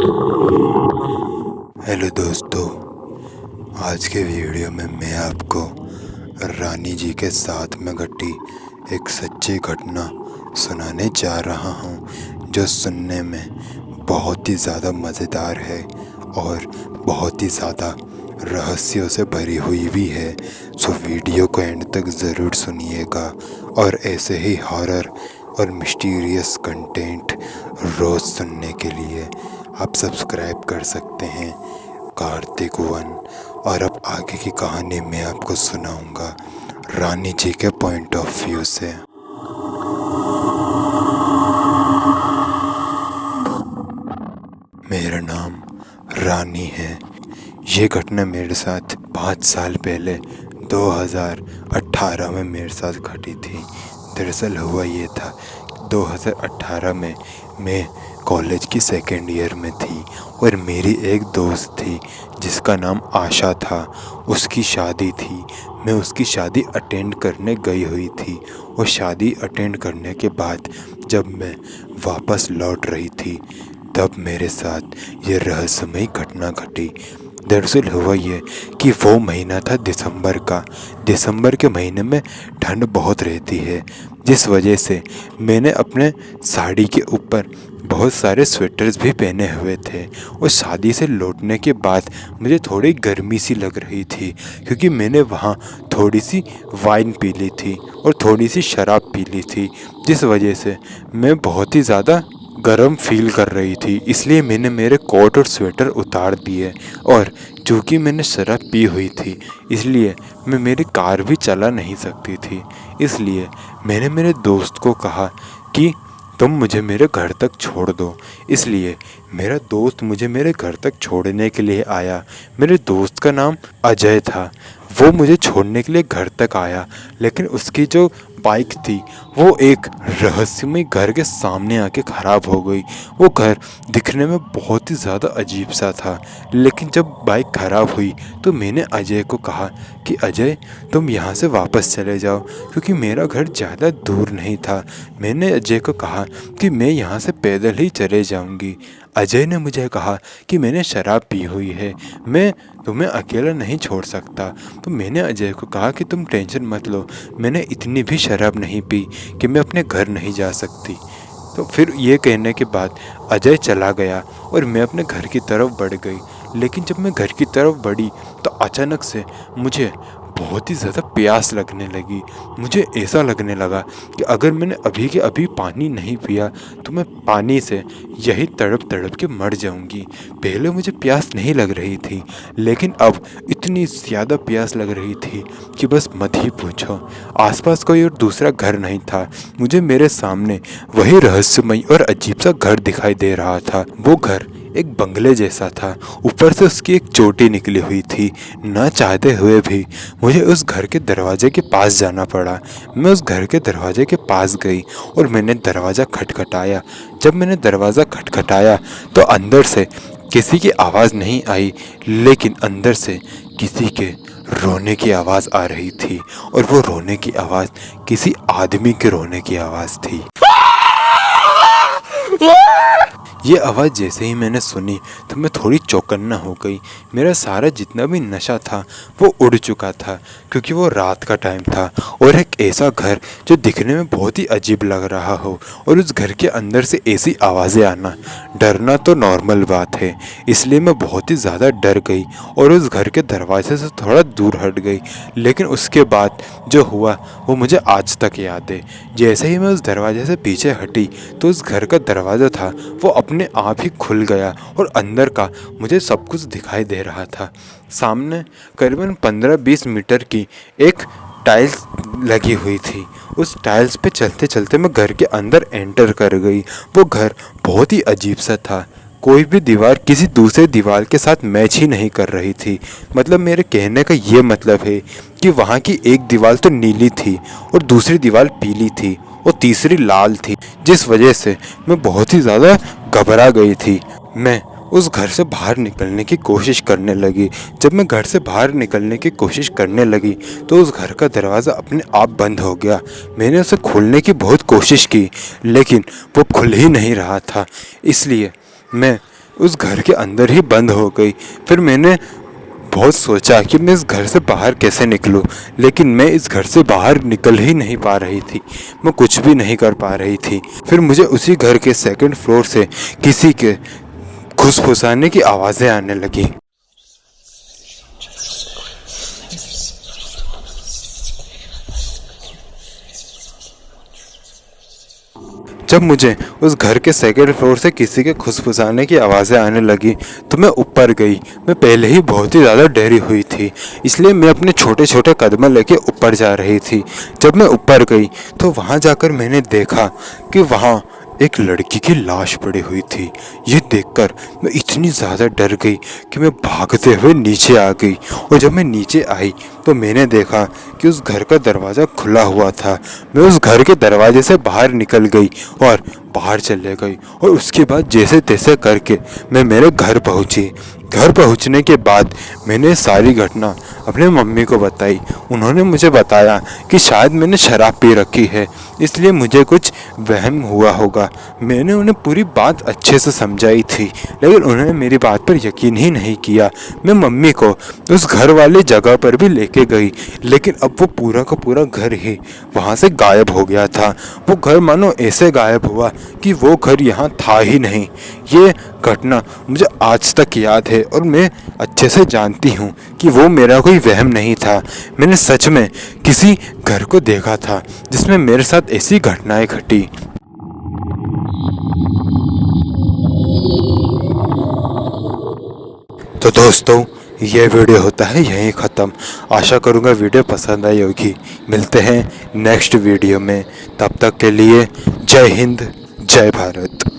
Hello दोस्तों, आज के वीडियो में मैं आपको रानी जी के साथ में घटी एक सच्ची घटना सुनाने जा रहा हूँ, जो सुनने में बहुत ही ज़्यादा मज़ेदार है और बहुत ही ज़्यादा रहस्यों से भरी हुई भी है। सो वीडियो को एंड तक ज़रूर सुनिएगा और ऐसे ही हॉरर और मिस्टीरियस कंटेंट रोज़ सुनने के लिए आप सब्सक्राइब कर सकते हैं कार्तिक वन। और अब आगे की कहानी मैं आपको सुनाऊंगा रानी जी के पॉइंट ऑफ व्यू से। मेरा नाम रानी है। ये घटना मेरे साथ 5 साल पहले 2018 में मेरे साथ घटी थी। दरअसल हुआ ये था, 2018 में मैं कॉलेज की सेकेंड ईयर में थी और मेरी एक दोस्त थी जिसका नाम आशा था। उसकी शादी थी, मैं उसकी शादी अटेंड करने गई हुई थी और शादी अटेंड करने के बाद जब मैं वापस लौट रही थी तब मेरे साथ ये रहस्यमयी घटना घटी। दरअसल हुआ ये कि वो महीना था दिसंबर का। दिसंबर के महीने में ठंड बहुत रहती है, जिस वजह से मैंने अपने साड़ी के ऊपर बहुत सारे स्वेटर्स भी पहने हुए थे। और शादी से लौटने के बाद मुझे थोड़ी गर्मी सी लग रही थी, क्योंकि मैंने वहाँ थोड़ी सी वाइन पी ली थी और थोड़ी सी शराब पी ली थी, जिस वजह से मैं बहुत ही ज़्यादा गर्म फील कर रही थी। इसलिए मैंने मेरे कोट और स्वेटर उतार दिए। और चूँकि मैंने शराब पी हुई थी इसलिए मैं मेरी कार भी चला नहीं सकती थी। इसलिए मैंने मेरे दोस्त को कहा कि तुम मुझे मेरे घर तक छोड़ दो। इसलिए मेरा दोस्त मुझे मेरे घर तक छोड़ने के लिए आया। मेरे दोस्त का नाम अजय था। वो मुझे छोड़ने के लिए घर तक आया, लेकिन उसकी जो बाइक थी वो एक रहस्यमय घर के सामने आके ख़राब हो गई। वो घर दिखने में बहुत ही ज़्यादा अजीब सा था, लेकिन जब बाइक ख़राब हुई तो मैंने अजय को कहा कि अजय तुम यहाँ से वापस चले जाओ, क्योंकि मेरा घर ज़्यादा दूर नहीं था। मैंने अजय को कहा कि मैं यहाँ से पैदल ही चले जाऊँगी। अजय ने मुझे कहा कि मैंने शराब पी हुई है, मैं तुम्हें अकेला नहीं छोड़ सकता। तो मैंने अजय को कहा कि तुम टेंशन मत लो, मैंने इतनी भी शराब नहीं पी कि मैं अपने घर नहीं जा सकती। तो फिर ये कहने के बाद अजय चला गया और मैं अपने घर की तरफ बढ़ गई। लेकिन जब मैं घर की तरफ बढ़ी तो अचानक से मुझे बहुत ही ज़्यादा प्यास लगने लगी। मुझे ऐसा लगने लगा कि अगर मैंने अभी के अभी पानी नहीं पिया तो मैं पानी से यही तड़प तड़प के मर जाऊंगी। पहले मुझे प्यास नहीं लग रही थी, लेकिन अब इतनी ज़्यादा प्यास लग रही थी कि बस मत ही पूछो। आसपास कोई और दूसरा घर नहीं था। मुझे मेरे सामने वही रहस्यमयी और अजीब सा घर दिखाई दे रहा था। वो घर एक बंगले जैसा था, ऊपर से उसकी एक चोटी निकली हुई थी। ना चाहते हुए भी मुझे उस घर के दरवाजे के पास जाना पड़ा। मैं उस घर के दरवाजे के पास गई और मैंने दरवाज़ा खटखटाया। जब मैंने दरवाज़ा खटखटाया तो अंदर से किसी की आवाज़ नहीं आई, लेकिन अंदर से किसी के रोने की आवाज़ आ रही थी। और वो रोने की आवाज़ किसी आदमी के रोने की आवाज़ थी। ये आवाज़ जैसे ही मैंने सुनी तो मैं थोड़ी चौकन्ना हो गई। मेरा सारा जितना भी नशा था वो उड़ चुका था, क्योंकि वो रात का टाइम था और एक ऐसा घर जो दिखने में बहुत ही अजीब लग रहा हो और उस घर के अंदर से ऐसी आवाज़ें आना, डरना तो नॉर्मल बात है। इसलिए मैं बहुत ही ज़्यादा डर गई और उस घर के दरवाजे से थोड़ा दूर हट गई। लेकिन उसके बाद जो हुआ वो मुझे आज तक याद है। जैसे ही मैं उस दरवाजे से पीछे हटी तो उस घर का दरवाज़ा था वो अपने आप ही खुल गया और अंदर का मुझे सब कुछ दिखाई दे रहा था। सामने करीबन 15-20 मीटर की एक टाइल्स लगी हुई थी। उस टाइल्स पे चलते चलते मैं घर के अंदर एंटर कर गई। वो घर बहुत ही अजीब सा था। कोई भी दीवार किसी दूसरे दीवार के साथ मैच ही नहीं कर रही थी। मतलब मेरे कहने का ये मतलब है कि वहाँ की एक दीवार तो नीली थी और दूसरी दीवार पीली थी और तीसरी लाल थी, जिस वजह से मैं बहुत ही ज़्यादा घबरा गई थी। मैं उस घर से बाहर निकलने की कोशिश करने लगी। जब मैं घर से बाहर निकलने की कोशिश करने लगी तो उस घर का दरवाज़ा अपने आप बंद हो गया। मैंने उसे खोलने की बहुत कोशिश की, लेकिन वो खुल ही नहीं रहा था। इसलिए मैं उस घर के अंदर ही बंद हो गई। फिर मैंने बहुत सोचा कि मैं इस घर से बाहर कैसे निकलूं, लेकिन मैं इस घर से बाहर निकल ही नहीं पा रही थी। मैं कुछ भी नहीं कर पा रही थी। फिर मुझे उसी घर के सेकंड फ्लोर से किसी के फुसफुसाने की आवाज़ें आने लगी। जब मुझे उस घर के सेकंड फ्लोर से किसी के फुसफुसाने की आवाज़ें आने लगी तो मैं ऊपर गई। मैं पहले ही बहुत ही ज़्यादा डरी हुई थी, इसलिए मैं अपने छोटे छोटे कदम लेके ऊपर जा रही थी। जब मैं ऊपर गई तो वहाँ जाकर मैंने देखा कि वहाँ एक लड़की की लाश पड़ी हुई थी। ये देखकर मैं इतनी ज़्यादा डर गई कि मैं भागते हुए नीचे आ गई। और जब मैं नीचे आई तो मैंने देखा कि उस घर का दरवाज़ा खुला हुआ था। मैं उस घर के दरवाजे से बाहर निकल गई और बाहर चले गई, और उसके बाद जैसे तैसे करके मैं मेरे घर पहुंची। घर पहुंचने के बाद मैंने सारी घटना अपने मम्मी को बताई। उन्होंने मुझे बताया कि शायद मैंने शराब पी रखी है, इसलिए मुझे कुछ वहम हुआ होगा। मैंने उन्हें पूरी बात अच्छे से समझाई थी, लेकिन उन्होंने मेरी बात पर यकीन ही नहीं किया। मैं मम्मी को उस घर वाली जगह पर भी लेके गई, लेकिन अब वो पूरा का पूरा घर ही वहाँ से गायब हो गया था। वो घर मानो ऐसे गायब हुआ कि वो घर यहाँ था ही नहीं। ये घटना मुझे आज तक याद है और मैं अच्छे से जानती हूँ कि वो मेरा कोई वहम नहीं था। मैंने सच में किसी घर को देखा था जिसमें मेरे साथ ऐसी घटनाएं घटी। तो दोस्तों, ये वीडियो होता है यहीं ख़त्म। आशा करूँगा वीडियो पसंद आई होगी। मिलते हैं नेक्स्ट वीडियो में। तब तक के लिए जय हिंद, जय भारत।